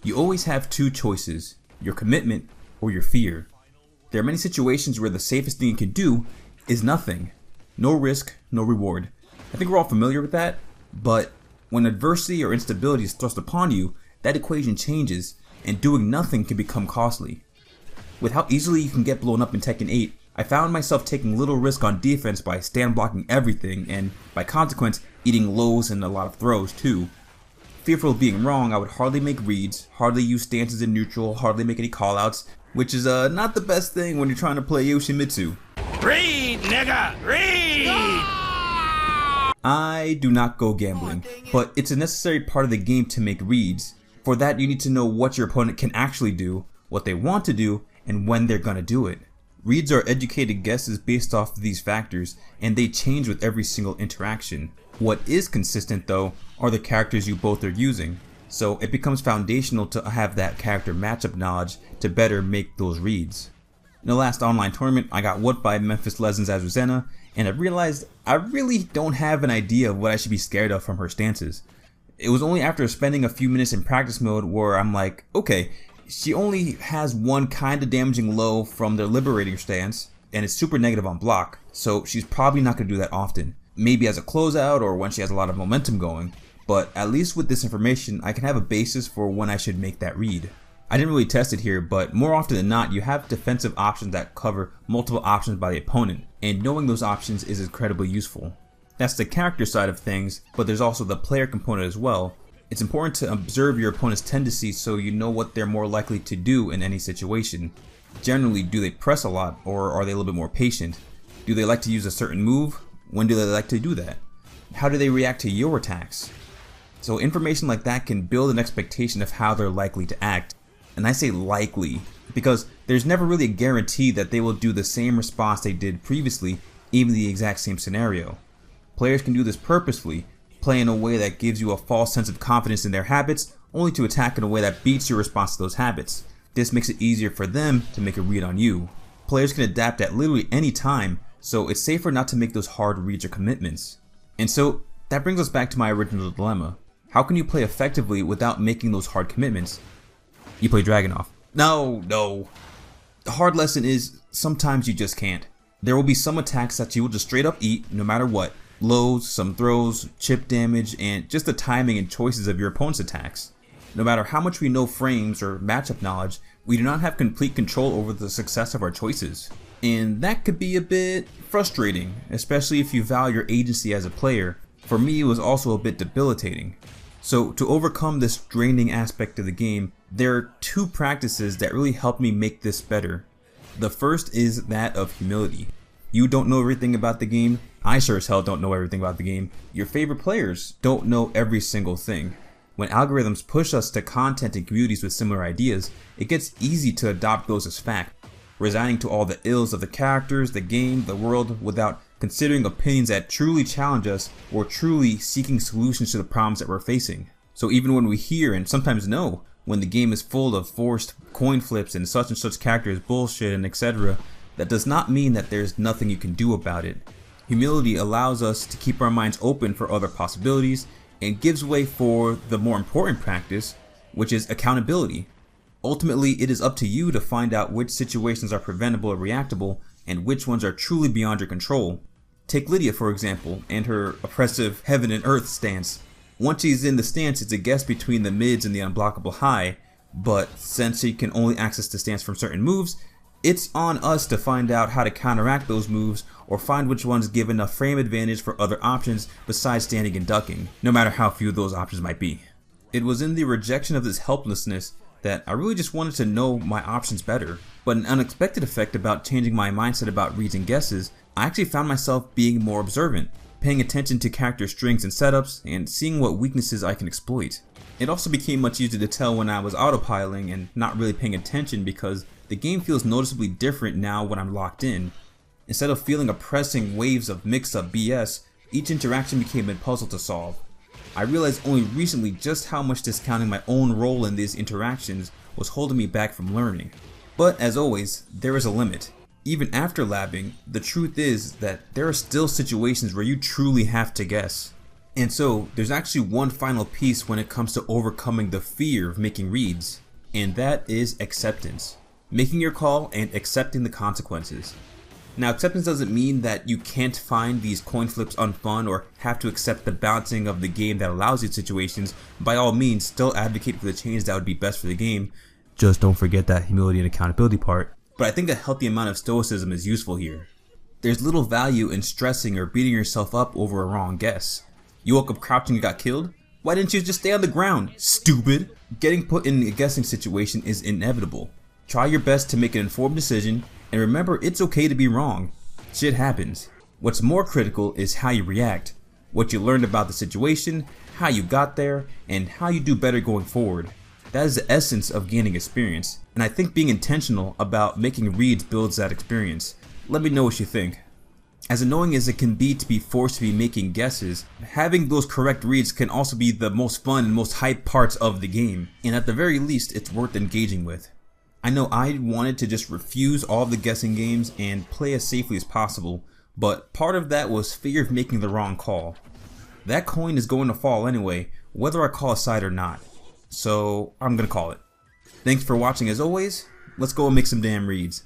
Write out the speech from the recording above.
You always have two choices, your commitment or your fear. There are many situations where the safest thing you can do is nothing. No risk, no reward. I think we're all familiar with that, but when adversity or instability is thrust upon you, that equation changes and doing nothing can become costly. With how easily you can get blown up in Tekken 8, I found myself taking little risk on defense by stand blocking everything and, by consequence, eating lows and a lot of throws too. Fearful of being wrong, I would hardly make reads, hardly use stances in neutral, hardly make any callouts, which is not the best thing when you're trying to play Yoshimitsu. Read, nigga! Read! I do not go gambling, but it's a necessary part of the game to make reads. For that, you need to know what your opponent can actually do, what they want to do, and when they're gonna do it. Reads are educated guesses based off of these factors, and they change with every single interaction. What is consistent though are the characters you both are using, so it becomes foundational to have that character matchup knowledge to better make those reads. In the last online tournament, I got whooped by Memphis Legends Azuzena, and I realized I really don't have an idea of what I should be scared of from her stances. It was only after spending a few minutes in practice mode where I'm like, okay, she only has one kinda damaging low from their Liberator stance, and it's super negative on block, so she's probably not going to do that often. Maybe as a closeout or when she has a lot of momentum going, but at least with this information I can have a basis for when I should make that read. I didn't really test it here, but more often than not you have defensive options that cover multiple options by the opponent, and knowing those options is incredibly useful. That's the character side of things, but there's also the player component as well. It's important to observe your opponent's tendencies so you know what they're more likely to do in any situation. Generally, do they press a lot, or are they a little bit more patient? Do they like to use a certain move? When do they like to do that? How do they react to your attacks? So information like that can build an expectation of how they're likely to act. And I say likely, because there's never really a guarantee that they will do the same response they did previously, even the exact same scenario. Players can do this purposefully, play in a way that gives you a false sense of confidence in their habits, only to attack in a way that beats your response to those habits. This makes it easier for them to make a read on you. Players can adapt at literally any time, so it's safer not to make those hard reads or commitments. And so that brings us back to my original dilemma. How can you play effectively without making those hard commitments? You play Dragunov. No. The hard lesson is sometimes you just can't. There will be some attacks that you will just straight up eat no matter what. Lows, some throws, chip damage, and just the timing and choices of your opponent's attacks. No matter how much we know frames or matchup knowledge, we do not have complete control over the success of our choices. And that could be a bit frustrating, especially if you value your agency as a player. For me, it was also a bit debilitating. So to overcome this draining aspect of the game, there are two practices that really helped me make this better. The first is that of humility. You don't know everything about the game. I sure as hell don't know everything about the game. Your favorite players don't know every single thing. When algorithms push us to content and communities with similar ideas, it gets easy to adopt those as fact, resigning to all the ills of the characters, the game, the world, without considering opinions that truly challenge us or truly seeking solutions to the problems that we're facing. So even when we hear and sometimes know when the game is full of forced coin flips and such character is bullshit and etc., that does not mean that there's nothing you can do about it. Humility allows us to keep our minds open for other possibilities and gives way for the more important practice, which is accountability. Ultimately, it is up to you to find out which situations are preventable or reactable and which ones are truly beyond your control. Take Lydia for example, and her oppressive heaven and earth stance. Once she's in the stance, it's a guess between the mids and the unblockable high, but since she can only access the stance from certain moves, it's on us to find out how to counteract those moves or find which ones give enough frame advantage for other options besides standing and ducking, no matter how few those options might be. It was in the rejection of this helplessness that I really just wanted to know my options better, but an unexpected effect about changing my mindset about reads and guesses, I actually found myself being more observant, paying attention to character strengths and setups, and seeing what weaknesses I can exploit. It also became much easier to tell when I was autopiling and not really paying attention because the game feels noticeably different now when I'm locked in. Instead of feeling oppressing waves of mix-up BS, each interaction became a puzzle to solve. I realized only recently just how much discounting my own role in these interactions was holding me back from learning. But as always, there is a limit. Even after labbing, the truth is that there are still situations where you truly have to guess. And so there's actually one final piece when it comes to overcoming the fear of making reads, and that is acceptance. Making your call and accepting the consequences. Now, acceptance doesn't mean that you can't find these coin flips unfun or have to accept the balancing of the game that allows these situations. By all means, still advocate for the change that would be best for the game. Just don't forget that humility and accountability part. But I think a healthy amount of stoicism is useful here. There's little value in stressing or beating yourself up over a wrong guess. You woke up crouching and got killed? Why didn't you just stay on the ground, stupid? Getting put in a guessing situation is inevitable. Try your best to make an informed decision, and remember it's okay to be wrong. Shit happens. What's more critical is how you react, what you learned about the situation, how you got there, and how you do better going forward. That is the essence of gaining experience, and I think being intentional about making reads builds that experience. Let me know what you think. As annoying as it can be to be forced to be making guesses, having those correct reads can also be the most fun and most hype parts of the game, and at the very least it's worth engaging with. I know I wanted to just refuse all of the guessing games and play as safely as possible, but part of that was fear of making the wrong call. That coin is going to fall anyway, whether I call a side or not, so I'm gonna call it. Thanks for watching as always, let's go and make some damn reads.